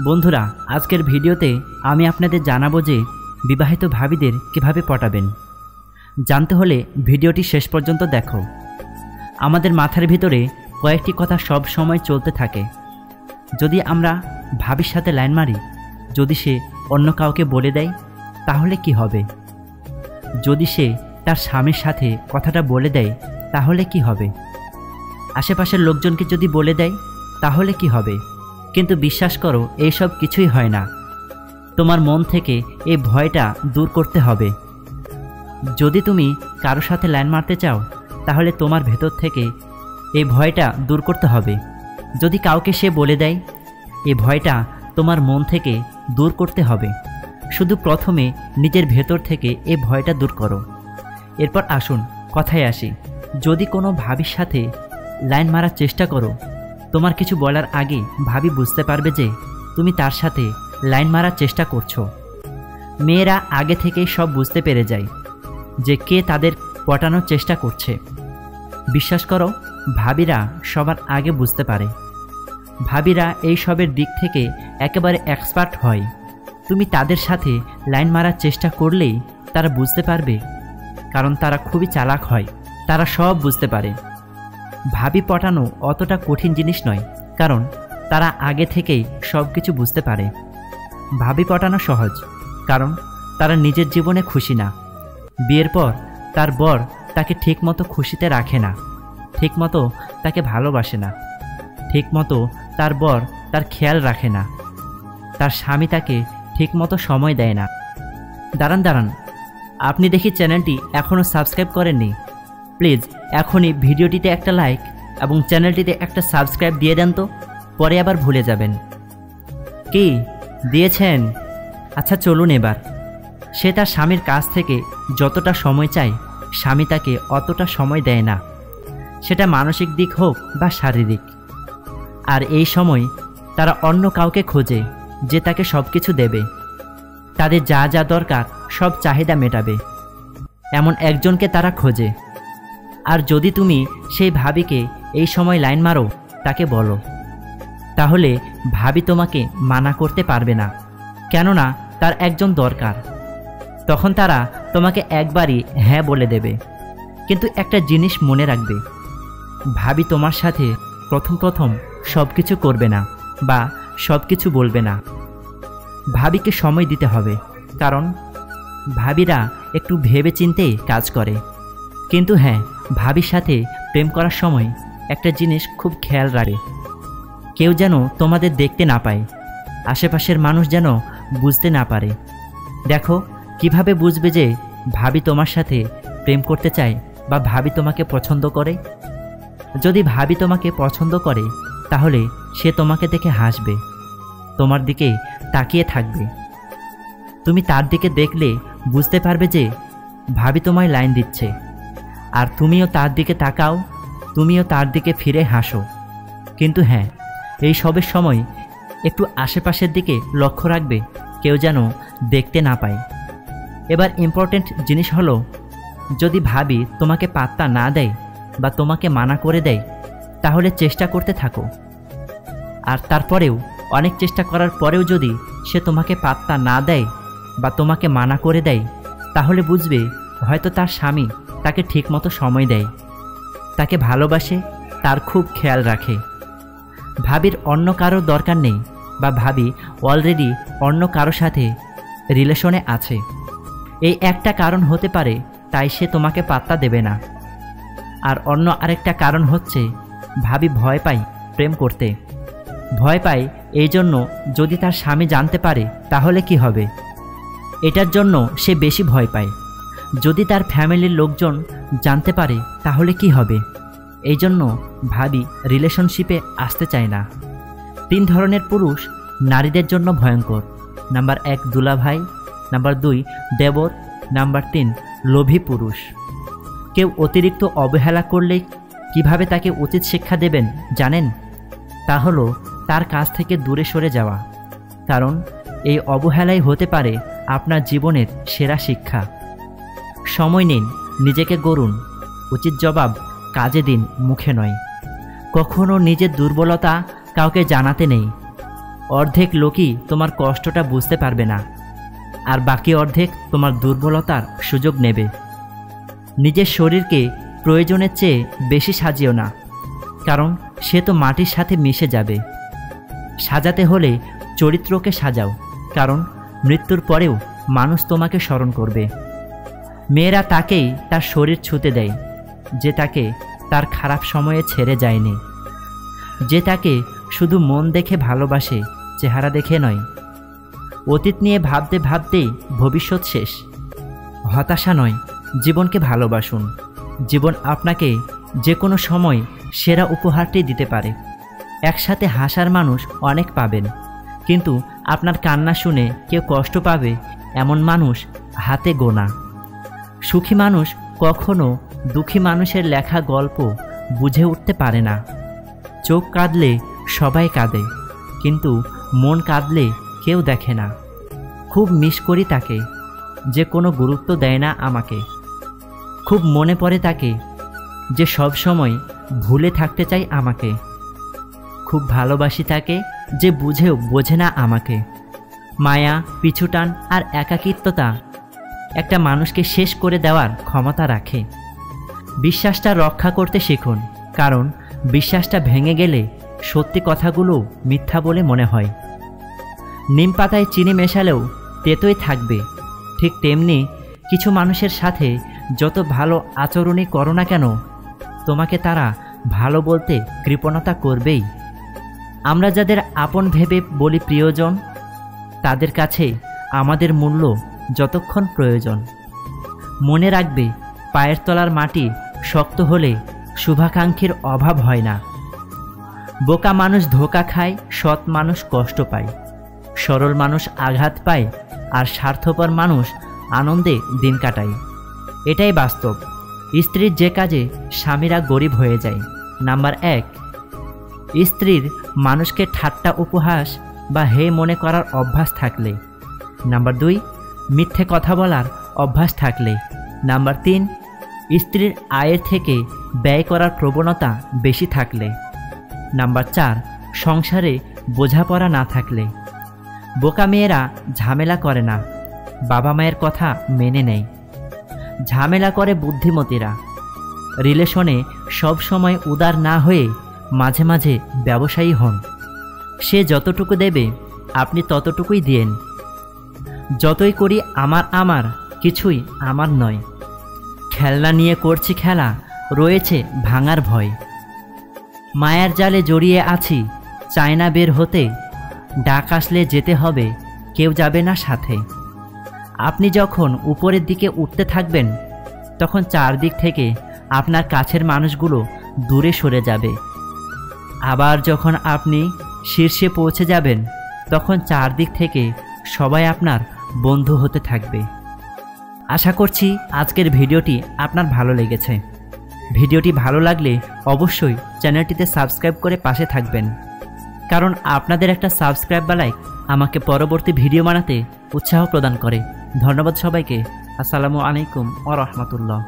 বন্ধুরা, আজকের ভিডিওতে আমি আপনাদের জানাবো যে বিবাহিত ভাবিদের কিভাবে পটাবেন। জানতে হলে ভিডিওটি শেষ পর্যন্ত দেখো। আমাদের মাথার ভিতরে কয়েকটি কথা সব সময় চলতে থাকে। যদি আমরা ভাবির সাথে লাইন মারি, যদি সে অন্য কাউকে বলে দেয় তাহলে কি হবে? যদি সে তার স্বামীর সাথে কথাটা বলে দেয় তাহলে কি হবে? আশেপাশের লোকজনকে যদি বলে দেয় তাহলে কি হবে? কিন্তু বিশ্বাস করো, এইসব কিছুই হয় না। তোমার মন থেকে এই ভয়টা দূর করতে হবে। যদি তুমি কারো সাথে লাইন মারতে চাও তাহলে তোমার ভেতর থেকে এই ভয়টা দূর করতে হবে। যদি কাউকে সে বলে দেয়, এই ভয়টা তোমার মন থেকে দূর করতে হবে। শুধু প্রথমে নিজের ভেতর থেকে এই ভয়টা দূর করো। এরপর আসুন কথায় আসি। যদি কোনো ভাবির সাথে লাইন মারার চেষ্টা করো, তোমার কিছু বলার আগে ভাবি বুঝতে পারবে যে তুমি তার সাথে লাইন মারার চেষ্টা করছো। মেয়েরা আগে থেকেই সব বুঝতে পেরে যায় যে কে তাদের পটানোর চেষ্টা করছে। বিশ্বাস করো, ভাবিরা সবার আগে বুঝতে পারে। ভাবিরা এই সবের দিক থেকে একেবারে এক্সপার্ট হয়। তুমি তাদের সাথে লাইন মারার চেষ্টা করলেই তারা বুঝতে পারবে, কারণ তারা খুবই চালাক হয়। তারা সব বুঝতে পারে। ভাবি পটানো অতটা কঠিন জিনিস নয়, কারণ তারা আগে থেকেই সব কিছু বুঝতে পারে। ভাবি পটানো সহজ, কারণ তারা নিজের জীবনে খুশি না। বিয়ের পর তার বর তাকে ঠিকমতো খুশিতে রাখে না, ঠিকমতো তাকে ভালোবাসে না, ঠিকমতো তার বর তার খেয়াল রাখে না, তার স্বামী তাকে ঠিকমতো সময় দেয় না। দাঁড়ান, আপনি দেখি চ্যানেলটি এখনও সাবস্ক্রাইব করেননি। প্লিজ এখনই ভিডিওটিতে একটা লাইক এবং চ্যানেলটিতে একটা সাবস্ক্রাইব দিয়ে দেন তো, পরে আবার ভুলে যাবেন। কি দিয়েছেন? আচ্ছা চলুন এবার। সে তার স্বামীর কাছ থেকে যতটা সময় চায়, স্বামী তাকে অতটা সময় দেয় না, সেটা মানসিক দিক হোক বা শারীরিক। আর এই সময় তারা অন্য কাউকে খোঁজে যে তাকে সব কিছু দেবে, তাদের যা যা দরকার সব চাহিদা মেটাবে, এমন একজনকে তারা খোঁজে। আর যদি তুমি সেই ভাবিকে এই সময় লাইন মারো, তাকে বলো, তাহলে ভাবি তোমাকে মানা করতে পারবে না, কেননা তার একজন দরকার। তখন তারা তোমাকে একবারই হ্যাঁ বলে দেবে। কিন্তু একটা জিনিস মনে রাখবে, ভাবি তোমার সাথে প্রথম সব কিছু করবে না বা সব কিছু বলবে না। ভাবিকে সময় দিতে হবে, কারণ ভাবিরা একটু ভেবে চিন্তে কাজ করে। কিন্তু হ্যাঁ, ভাবির সাথে প্রেম করার সময় একটা জিনিস খুব খেয়াল রাখে, কেউ যেন তোমাদের দেখতে না পায়, আশেপাশের মানুষ যেন বুঝতে না পারে। দেখো কিভাবে বুঝবে যে ভাবি তোমার সাথে প্রেম করতে চায় বা ভাবি তোমাকে পছন্দ করে? যদি ভাবি তোমাকে পছন্দ করে তাহলে সে তোমাকে দেখে হাসবে, তোমার দিকে তাকিয়ে থাকবে। তুমি তার দিকে দেখলে বুঝতে পারবে যে ভাবি তোমায় লাইন দিচ্ছে, আর তুমিও তার দিকে তাকাও, তুমিও তার দিকে ফিরে হাসো। কিন্তু হ্যাঁ, এই সবের সময় একটু আশেপাশের দিকে লক্ষ্য রাখবে, কেউ যেন দেখতে না পায়। এবার ইম্পর্টেন্ট জিনিস হলো, যদি ভাবি তোমাকে পাত্তা না দেয় বা তোমাকে মানা করে দেয়, তাহলে চেষ্টা করতে থাকো। আর তারপরেও, অনেক চেষ্টা করার পরেও যদি সে তোমাকে পাত্তা না দেয় বা তোমাকে মানা করে দেয়, তাহলে বুঝবে হয়তো তার স্বামী তাকে ঠিকমতো সময় দেয়, তাকে ভালোবাসে, তার খুব খেয়াল রাখে। ভাবির অন্য কারোর দরকার নেই, বা ভাবি অলরেডি অন্য কারোর সাথে রিলেশনে আছে। এই একটা কারণ হতে পারে তাই সে তোমাকে পাত্তা দেবে না। আর অন্য আরেকটা কারণ হচ্ছে, ভাবি ভয় পায় প্রেম করতে। ভয় পায় এই জন্য, যদি তার স্বামী জানতে পারে তাহলে কি হবে, এটার জন্য সে বেশি ভয় পায়। যদি তার ফ্যামিলির লোকজন জানতে পারে তাহলে কি হবে, এই জন্য ভাবি রিলেশনশিপে আসতে চায় না। 3 ধরনের পুরুষ নারীদের জন্য ভয়ঙ্কর। নাম্বার 1 দুলাভাই, নাম্বার 2 দেবর, নাম্বার 3 লোভী পুরুষ। কেউ অতিরিক্ত অবহেলা করলে কিভাবে তাকে উচিত শিক্ষা দেবেন জানেন? তা হলো তার কাছ থেকে দূরে সরে যাওয়া, কারণ এই অবহেলাই হতে পারে আপনার জীবনের সেরা শিক্ষা। সময় নিন, নিজেকে গড়ুন, উচিত জবাব কাজে দিন, মুখে নয়। কখনো নিজের দুর্বলতা কাউকে জানাতে নেই, অর্ধেক লোকই তোমার কষ্টটা বুঝতে পারবে না, আর বাকি অর্ধেক তোমার দুর্বলতার সুযোগ নেবে। নিজের শরীরকে প্রয়োজনের চেয়ে বেশি সাজিও না, কারণ সে তো মাটির সাথে মিশে যাবে। সাজাতে হলে চরিত্রকে সাজাও, কারণ মৃত্যুর পরেও মানুষ তোমাকে স্মরণ করবে। মেয়েরা তাকেই তার শরীর ছুঁতে দেয় যে তাকে তার খারাপ সময়ে ছেড়ে যায়নি, যে তাকে শুধু মন দেখে ভালোবাসে, চেহারা দেখে নয়। অতীত নিয়ে ভাবতে ভাবতেই ভবিষ্যৎ শেষ। হতাশা নয়, জীবনকে ভালোবাসুন। জীবন আপনাকে যে কোনো সময় সেরা উপহারটি দিতে পারে। একসাথে হাসার মানুষ অনেক পাবেন, কিন্তু আপনার কান্না শুনে কেউ কষ্ট পাবে এমন মানুষ হাতে গোনা। সুখী মানুষ কখনো দুঃখী মানুষের লেখা গল্প বুঝে উঠতে পারে না। চোখ কাঁদলে সবাই কাঁদে, কিন্তু মন কাঁদলে কেউ দেখে না। খুব মিস করি তাকে, যে কোনো গুরুত্ব দেয় না আমাকে। খুব মনে পড়ে তাকে, যে সব সময় ভুলে থাকতে চাই আমাকে। খুব ভালোবাসি তাকে, যে বুঝেও বোঝে না আমাকে। মায়া, পিছুটান আর একাকিত্বতা একটা মানুষকে শেষ করে দেওয়ার ক্ষমতা রাখে। বিশ্বাসটা রক্ষা করতে শিখুন, কারণ বিশ্বাসটা ভেঙে গেলে সত্যি কথাগুলো মিথ্যা বলে মনে হয়। নিম পাতায় চিনি মেশালেও তেতোই থাকবে, ঠিক তেমনি কিছু মানুষের সাথে যত ভালো আচরণই করো না কেন, তোমাকে তারা ভালো বলতে কৃপণতা করবেই। আমরা যাদের আপন ভেবে বলি প্রিয়জন, তাদের কাছে আমাদের মূল্য যতক্ষণ প্রয়োজন। মনে রাখবে, পায়ের তলার মাটি শক্ত হলে শুভাকাঙ্ক্ষীর অভাব হয় না। বোকা মানুষ ধোঁকা খায়, সৎ মানুষ কষ্ট পায়, সরল মানুষ আঘাত পায়, আর স্বার্থপর মানুষ আনন্দে দিন কাটায়। এটাই বাস্তব। স্ত্রীর যে কাজে স্বামীরা গরিব হয়ে যায়। নাম্বার 1, স্ত্রীর মানুষকে ঠাট্টা উপহাস বা হে মনে করার অভ্যাস থাকলে। নাম্বার 2, মিথ্যে কথা বলার অভ্যাস থাকলে। নাম্বার 3, স্ত্রীর আয়ের থেকে ব্যয় করার প্রবণতা বেশি থাকলে। নাম্বার 4, সংসারে বোঝাপড়া না থাকলে। বোকা মেয়েরা ঝামেলা করে না, বাবা মায়ের কথা মেনে নেয়। ঝামেলা করে বুদ্ধিমতীরা। রিলেশনে সব সময় উদার না হয়ে মাঝে মাঝে ব্যবসায়ী হন। সে যতটুকু দেবে আপনি ততটুকুই দিয়েন। যতই করি আমার কিছুই আমার নয়। খেলনা নিয়ে করছি খেলা, রয়েছে ভাঙার ভয়। মায়ার জালে জড়িয়ে আছি, চাই না বের হতে। ডাক আসলে যেতে হবে, কেউ যাবে না সাথে। আপনি যখন উপরের দিকে উঠতে থাকবেন, তখন চারদিক থেকে আপনার কাছের মানুষগুলো দূরে সরে যাবে। আবার যখন আপনি শীর্ষে পৌঁছে যাবেন, তখন চারদিক থেকে সবাই আপনার বন্ধু হতে থাকবে। আশা করছি আজকের ভিডিওটি আপনার ভালো লেগেছে। ভিডিওটি ভালো লাগলে অবশ্যই চ্যানেলটিতে সাবস্ক্রাইব করে পাশে থাকবেন, কারণ আপনাদের একটা সাবস্ক্রাইব বা লাইক আমাকে পরবর্তী ভিডিও বানাতে উৎসাহ প্রদান করে। ধন্যবাদ সবাইকে। আসসালামু আলাইকুম ওয়া রাহমাতুল্লাহ।